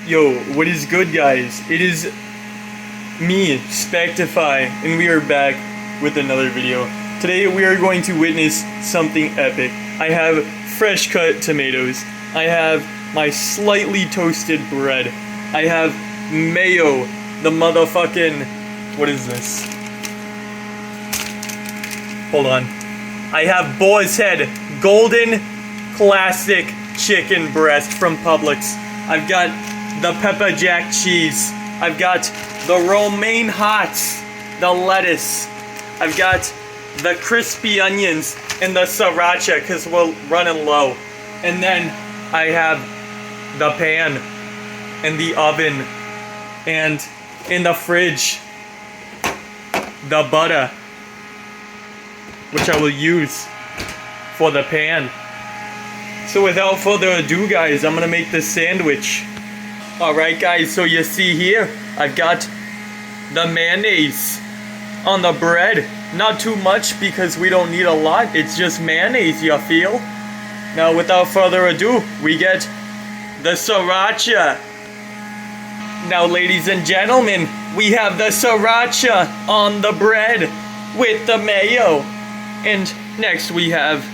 Yo, what is good, guys? It is me, Spectify, and we are back with another video. Today we are going to witness something epic. I have fresh cut tomatoes. I have my slightly toasted bread. I have mayo, the motherfucking... What is this? Hold on. I have Boar's Head Golden Classic Chicken Breast from Publix. I've got the pepper jack cheese. I've got the romaine hots, the lettuce. I've got the crispy onions and the sriracha because we're running low. And then I have the pan and the oven and in the fridge the butter, which I will use for the pan. So without further ado, guys, I'm gonna make this sandwich. Alright guys, so you see here, I've got the mayonnaise on the bread. Not too much because we don't need a lot, it's just mayonnaise, you feel? Now without further ado, we get the sriracha. Now ladies and gentlemen, we have the sriracha on the bread with the mayo. And next we have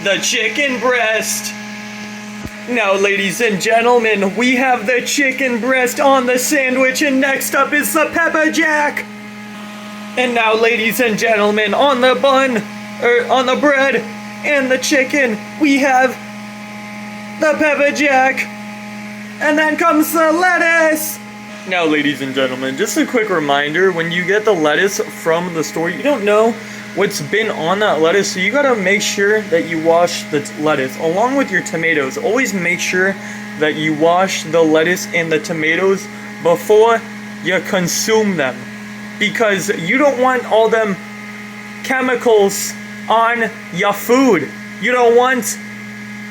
the chicken breast. Now ladies and gentlemen, we have the chicken breast on the sandwich, and next up is the pepper jack. And now ladies and gentlemen, on the bun, on the bread and the chicken, we have the pepper jack. And then comes the lettuce. Now ladies and gentlemen, just a quick reminder, when you get the lettuce from the store, you don't know what's been on that lettuce, so you gotta make sure that you wash the lettuce along with your tomatoes. Always make sure that you wash the lettuce and the tomatoes before you consume them, because you don't want all them chemicals on your food. You don't want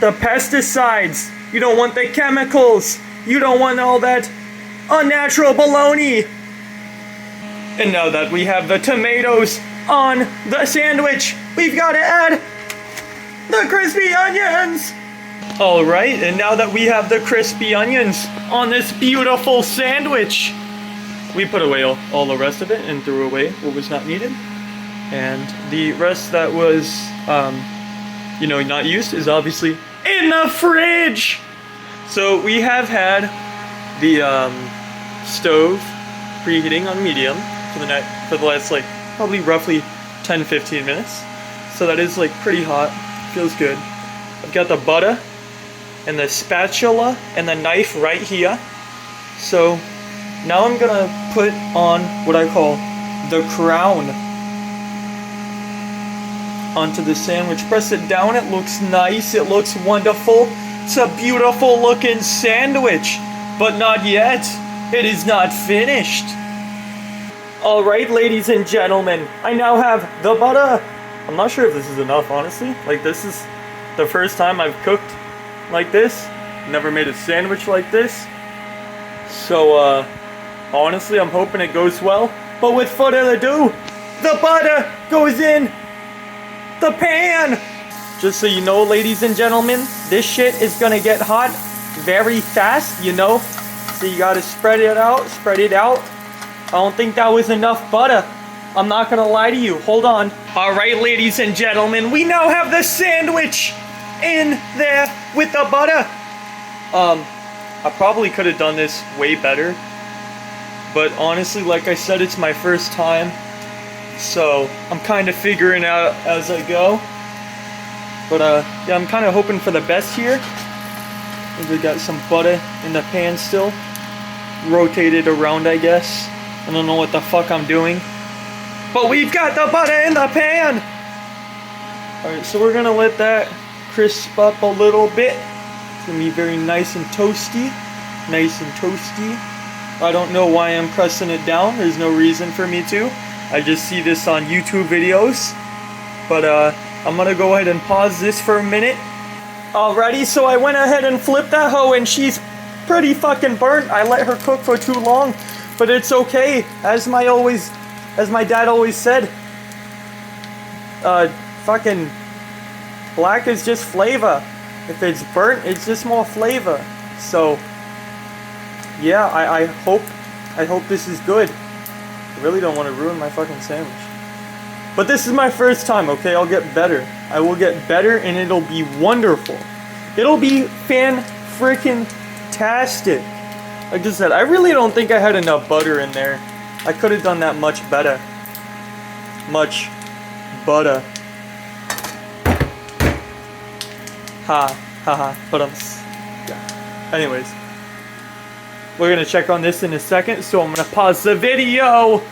the pesticides, you don't want the chemicals, you don't want all that unnatural baloney. And now that we have the tomatoes on the sandwich, we've got to add the crispy onions. Alright, and now that we have the crispy onions on this beautiful sandwich, we put away all the rest of it and threw away what was not needed. And the rest that was, not used is obviously in the fridge. So we have had the stove preheating on medium for the last probably roughly 10-15 minutes. So that is pretty hot. Feels good. I've got the butter and the spatula and the knife right here. So now I'm gonna put on what I call the crown onto the sandwich. Press it down, it looks nice, it looks wonderful. It's a beautiful looking sandwich, but not yet. It is not finished. Alright ladies and gentlemen, I now have the butter. I'm not sure if this is enough, honestly. This is the first time I've cooked like this. Never made a sandwich like this. So, honestly, I'm hoping it goes well. But with further ado, the butter goes in the pan. Just so you know, ladies and gentlemen, this shit is gonna get hot very fast, So you gotta spread it out. I don't think that was enough butter. I'm not gonna lie to you. Hold on. Alright, ladies and gentlemen, we now have the sandwich in there with the butter. I probably could have done this way better. But honestly, like I said, it's my first time. So I'm kind of figuring out as I go. But yeah, I'm kind of hoping for the best here. We got some butter in the pan still. Rotate it around, I guess. I don't know what the fuck I'm doing. But we've got the butter in the pan! Alright, so we're gonna let that crisp up a little bit. It's gonna be very nice and toasty. Nice and toasty. I don't know why I'm pressing it down. There's no reason for me to. I just see this on YouTube videos. But I'm gonna go ahead and pause this for a minute. Alrighty, so I went ahead and flipped that hoe, and she's pretty fucking burnt. I let her cook for too long. But it's okay, as my dad always said, fucking black is just flavor. If it's burnt, it's just more flavor. So yeah, I hope this is good. I really don't want to ruin my fucking sandwich. But this is my first time, okay? I'll get better. I will get better and it'll be wonderful. It'll be fan-frickin-tastic. Like I said, I really don't think I had enough butter in there. I could have done that much better. Much butter. But yeah. Anyways, we're gonna check on this in a second, so I'm gonna pause the video.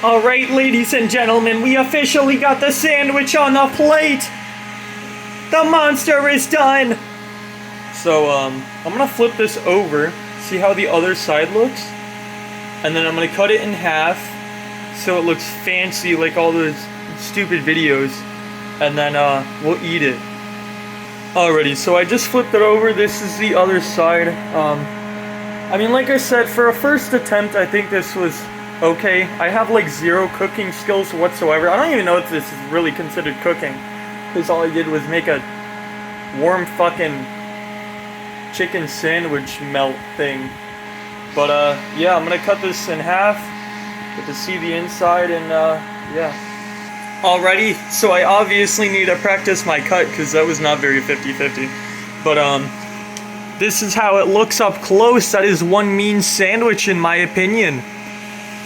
Alright, ladies and gentlemen, we officially got the sandwich on the plate. The monster is done. So, I'm gonna flip this over, see how the other side looks, and then I'm gonna cut it in half so it looks fancy like all those stupid videos, and then we'll eat it. Alrighty, so I just flipped it over. This is the other side. I mean, like I said, for a first attempt, I think this was okay. I have like zero cooking skills whatsoever. I don't even know if this is really considered cooking, because all I did was make a warm fucking chicken sandwich melt thing. But yeah, I'm gonna cut this in half, get to see the inside, and yeah. Alrighty, so I obviously need to practice my cut because that was not very 50-50. But this is how it looks up close. That is one mean sandwich in my opinion.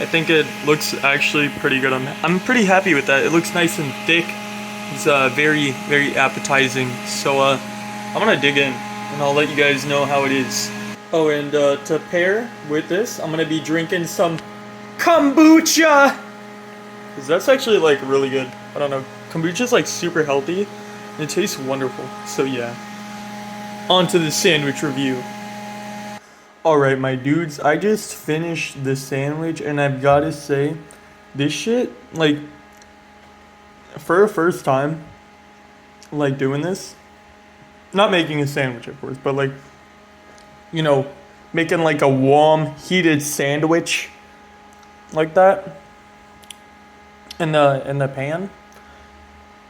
I think it looks actually pretty good. I'm pretty happy with that. It looks nice and thick. It's very, very appetizing. So I'm gonna dig in and I'll let you guys know how it is. Oh, and to pair with this, I'm gonna be drinking some kombucha. Cause that's actually like really good. I don't know. Kombucha's like super healthy and it tastes wonderful. So yeah. On to the sandwich review. Alright, my dudes, I just finished the sandwich and I've gotta say, this shit, like, for a first time, like doing this, not making a sandwich of course, but like, you know, making like a warm, heated sandwich, like that, in the pan.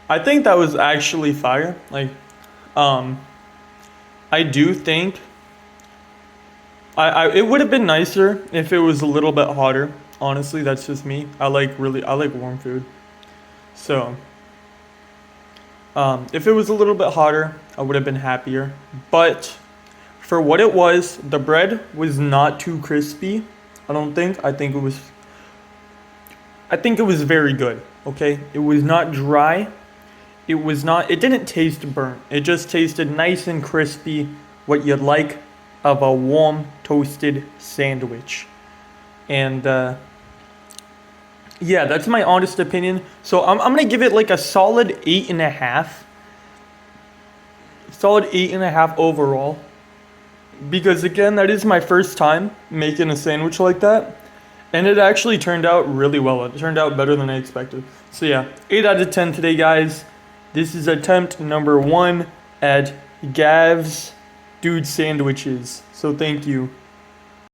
I think that was actually fire. Like, I do think it would have been nicer if it was a little bit hotter. Honestly, that's just me. I like warm food. So, if it was a little bit hotter, I would have been happier. But for what it was, the bread was not too crispy. I don't think. I think it was very good. Okay, it was not dry. It didn't taste burnt. It just tasted nice and crispy, what you'd like of a warm toasted sandwich. And yeah, that's my honest opinion. So I'm gonna give it like a solid 8.5. Solid 8.5 overall. Because again, that is my first time making a sandwich like that. And it actually turned out really well. It turned out better than I expected. So yeah, 8 out of 10 today, guys. This is attempt number 1 at Gav's Dude Sandwiches. So thank you.